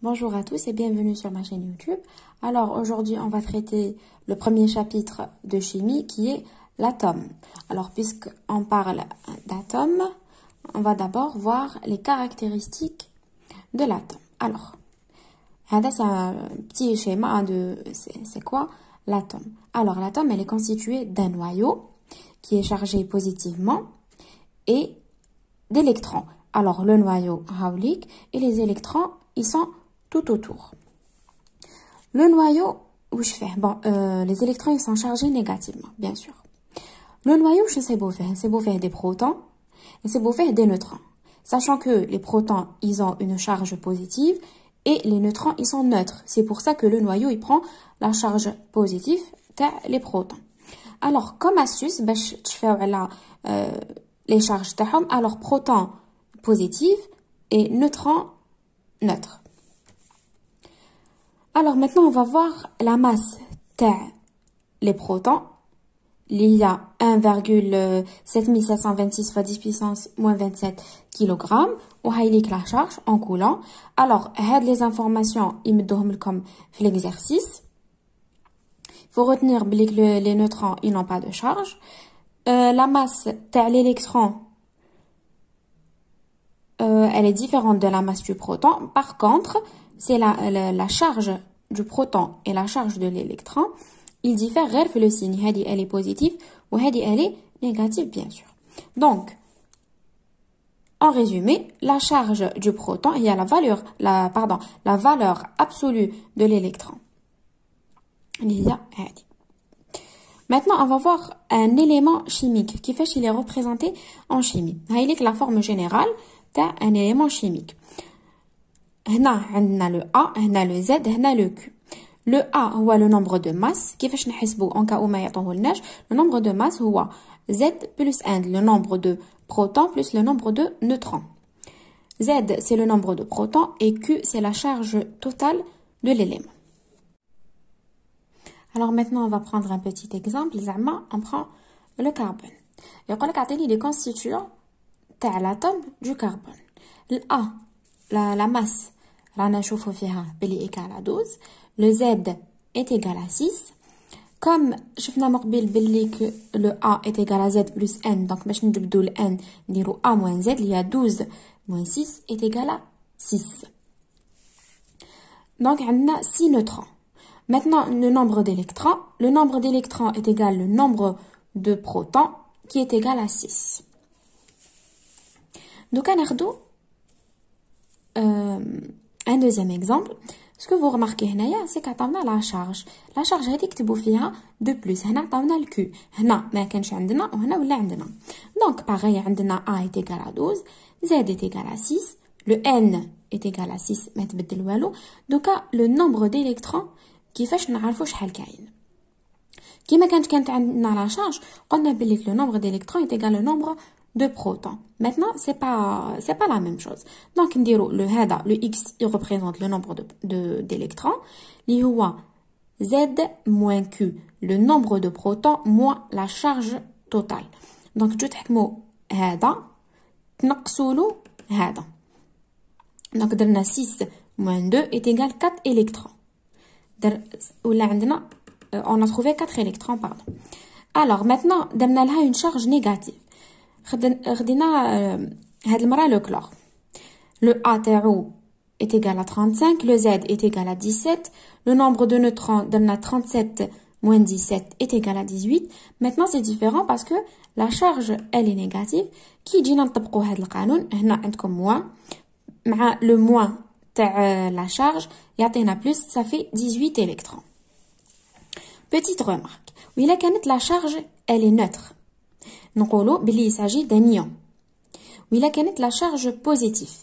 Bonjour à tous et bienvenue sur ma chaîne YouTube. Alors aujourd'hui on va traiter le premier chapitre de chimie qui est l'atome. Alors puisqu'on parle d'atome, on va d'abord voir les caractéristiques de l'atome. Alors, c'est un petit schéma de c'est quoi l'atome. Alors l'atome elle est constituée d'un noyau qui est chargé positivement et d'électrons. Alors le noyau Haulik et les électrons ils sont tout autour. Le noyau, où je fais bon, les électrons ils sont chargés négativement, bien sûr. Le noyau, c'est beau faire des protons et c'est beau faire des neutrons. Sachant que les protons ils ont une charge positive et les neutrons ils sont neutres. C'est pour ça que le noyau il prend la charge positive les protons. Alors comme astuce, باش تشفاو على les charges تاعهم, alors protons positifs et neutrons neutres. Alors maintenant, on va voir la masse les protons. Il y a 1,7726 fois 10 puissance moins 27 kg. Ou la charge en coulant. Alors, les informations, ils me donnent comme l'exercice. Il faut retenir que les neutrons, ils n'ont pas de charge. La masse de l'électron, elle est différente de la masse du proton. Par contre, c'est la charge du proton et la charge de l'électron, ils diffèrent غير في le signe. هذه elle est positive ou هذه elle est négative bien sûr. Donc, en résumé, la charge du proton, il y a la valeur absolue de l'électron. Maintenant, on va voir un élément chimique qui fait qu'il est représenté en chimie. C'est la forme générale d'un élément chimique. هنا عندنا le A, هنا le Z, هنا le Q. Le A هو le nombre de masse. كيفاش نحسبو en cas où ما يعطوهولناش. Le nombre de masse هو Z plus 1, le nombre de protons plus le nombre de neutrons. Z c'est le nombre de protons et Q c'est la charge totale de l'élément. Alors maintenant on va prendre un petit exemple. On prend le carbone. يقول لك اعطيني les constituants تاع l'atome du carbone. Le A, la masse رانا نشوفو فيها بلي égal à 12. Le Z est égal à 6. Comme شفنا مقبل بلي que le A est égal à Z plus N, donc باش نجبدو ل N نديرو A moins Z, il y a 12 moins 6 est égal à 6. Donc عندنا 6 neutrons. Maintenant le nombre d'électrons. Le nombre d'électrons est égal au nombre de protons qui est égal à 6. Donc on a un deuxième exemple. Ce que vous remarquez هنايا c'est qu'عطاونا la charge. La charge هذيك كتبوا فيها de plus. هنا عطاونا le Q. هنا ما كانش عندنا وهنا ولا عندنا. Donc pareil عندنا A est égal à 12, Z est égal à 6, le N est égal à 6 ما تبدل والو. Donc le nombre d'électrons كيفاش نعرفوا شحال كاين. كيما كانت عندنا la charge قلنا بلي le nombre d'électrons est égal au nombre de protons. Maintenant, c'est pas la même chose. Donc, le X, il représente le nombre d'électrons. Li huwa Z moins Q, le nombre de protons moins la charge totale. Donc, tu تحكموا هذا تنقصوا له هذا. Donc, درنا 6 moins 2 est égal 4 électrons. On a trouvé 4 électrons, pardon. Alors, maintenant, درنا لها une charge négative. خدينا هاد المرة le chlore. Le A تاعو est égal à 35, le Z est égal à 17, le nombre de neutrons درنا 37 moins 17 est égal à 18. Maintenant c'est différent parce que la charge elle est négative. كي جينا نطبقوا هاد القانون هنا عندكم moins مع le moins تاع la charge يعطينا plus, ça fait 18 électrons. Petite remarque, وإلا كانت la charge elle est neutre نقولوا بلي il s'agit d'un ion. وإلا كانت la charge positive,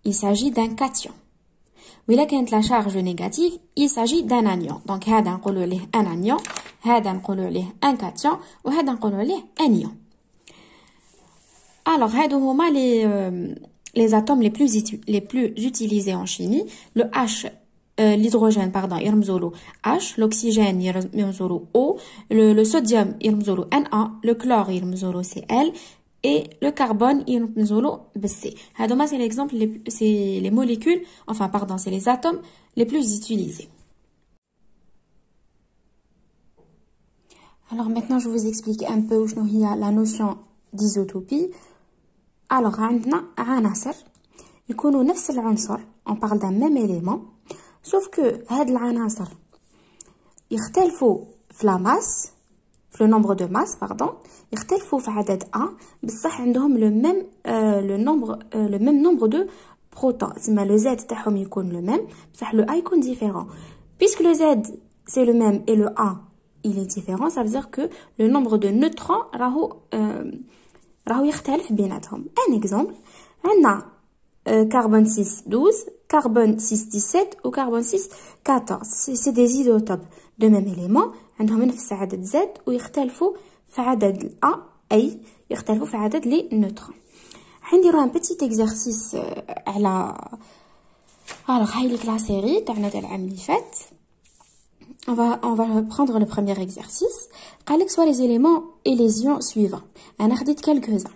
il s'agit d'un cation. وإلا كانت la charge négative, il s'agit d'un anion. Donc هذا نقولوا ليه un anion, هذا نقولوا ليه un cation وهذا نقولوا ليه un ion. Alors هادو هما les atomes les plus utilisés en chimie. Le H, l'hydrogène pardon يرمزوا له H, l'oxygène يرمزوا له O, le sodium يرمزوا له Na, le chlore يرمزوا له Cl et le carbone ينزلوا بالسي. هذوما c'est l'exemple c'est les molécules, enfin pardon, c'est les atomes les plus utilisés. Alors maintenant je vous explique un peu où il y a la notion d'isotopie. Alors عندنا عناصر يكونوا نفس العنصر, on parle d'un même élément, sauf que هاد العناصر يختلفوا في la masse, في le nombre de masse pardon, يختلفوا في عدد A, بصح عندهم le même nombre de protons. تسمى le Z تاعهم يكون le même, بصح le A يكون différent. Puisque le Z c'est le même et le A il est différent, ça veut dire que le nombre de neutrons راهو يختلف بيناتهم. Un exemple, عندنا carbone 6 12, carbone 6 17 ou carbone 6 14. C'est des isotopes de même élément, عندهم نفس عدد Z ويختلفوا في عدد A, أي يختلفوا في عدد les neutrons. حنديرو un petit exercice على alors هاي لك لا série تاعنا تاع العام اللي فات. On va prendre le premier exercice. قالك soit les éléments et les ions suivants. أنا خديت quelques-uns.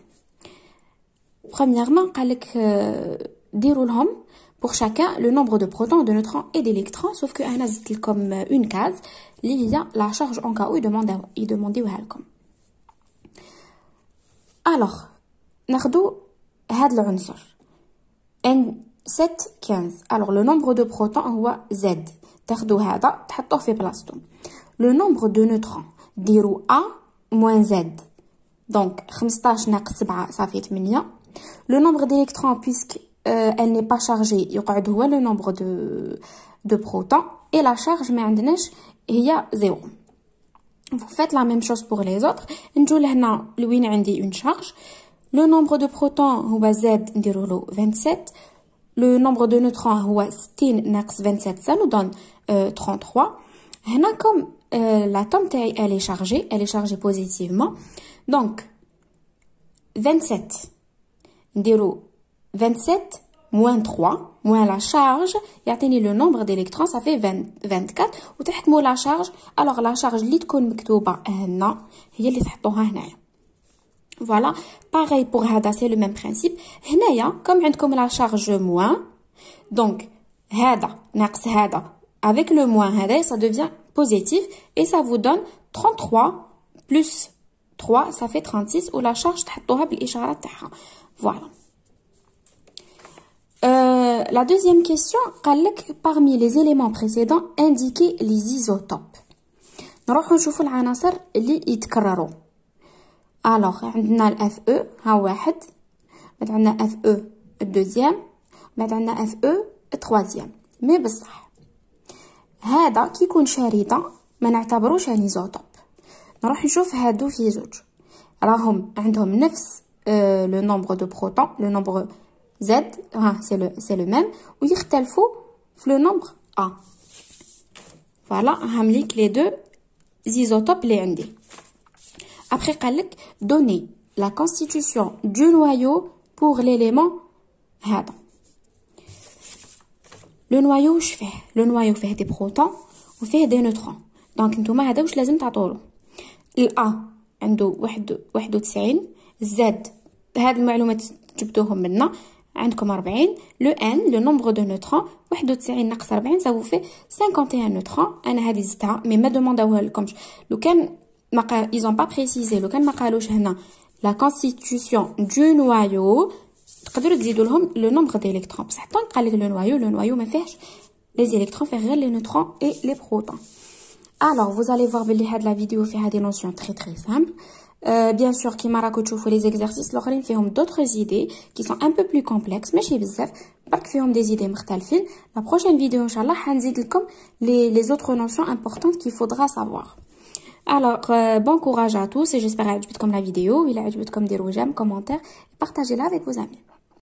Premièrement, قالك ديروا لهم pour chacun le nombre de protons, de neutrons et d'électrons, sauf que أنا زدت لكم une case اللي هي la charge en cas où يدمنديوها لكم. Alors, ناخدو هاد العنصر N715. Alors le nombre de protons هو Z. تاخدو هذا تحطوه في بلاصتو. Le nombre de neutrons ديروا A moins Z. Donc 15 ناقص 7 صافي 8. Le nombre d'électrons, puisque elle n'est pas chargée, يقعد هو le nombre de protons. Et la charge ما عندناش هي 0. Vous faites la même chose pour les autres. نجو لهنا لوين عندي une charge. Le nombre de protons هو Z نديرو له 27. Le nombre de neutrons هو 60 ناقص 27, ça nous donne 33. هنا comme l'atome تاعي elle est chargée positivement. Donc 27 نديرو 27 moins 3 moins la charge يعطيني le nombre d'électrons, ça fait 24. وتحكموا la charge. alors la charge اللي تكون مكتوبه هنا هي اللي تحطوها هنايا. Voilà, pareil pour هذا, c'est le même principe. هنايا comme عندكم la charge moins, donc هذا ناقص هذا avec le moins هذا ça devient positif et ça vous donne 33 plus 3 ça fait 36 ou la charge تحطوها بالإشارة تاعها. Voilà. La deuxième question, قالك parmi les éléments précédents indiquez les isotopes. نروحو نشوفو العناصر اللي يتكرروا. Alors عندنا ال Fe ها واحد, بعد عندنا Fe الدوزيام, بعد عندنا Fe التروازيام. مي بصح هذا كي يكون شريطة ما نعتبروش ان ايزوتوب. نروح نشوف هادو في زوج راهم عندهم نفس لو نومبر دو بروتون, لو نومبر Z ها سي لو ميم, ويختلفوا في لو نومبر A. فوالا هامليك لي دو ايزوتوب اللي عندي. Après, قالك donner la constitution du noyau pour l'élément هذا. Le noyau واش فيه؟ Le noyau فيه des protons وفيه des neutrons. Donc نتوما هذا واش لازم تعطولو. ال A عنده 91, Z هاد المعلومات جبتوهم منا عندكم 40. Le N le nombre de neutrons 91 ناقص 40 ça vous fait 51 neutrons. أنا هذه زدتها مي ما دومونداوها لكمش. لو كان ils ont pas précisé لو كان ما قالوش هنا la constitution du noyau تقدروا تزيدوا لهم le nombre d'électrons. بصح طون قال لك le noyau ما فيهش les électrons, فيه غير les neutrons et les protons. Alors vous allez voir بلي هاد la vidéo فيها des notions très simples. Bien sûr كيما راكم تشوفوا les exercices الاخرين فيهم d'autres idées qui sont un peu plus complexes ماشي بزاف, برك فيهم des idées مختلفين. La prochaine vidéo ان شاء الله حنزيد لكم les autres notions importantes qu'il faudra savoir. Alors, bon courage à tous et j'espère que vous avez aimé la vidéo. Si vous avez aimé, dites-le, commentez et partagez-la avec vos amis.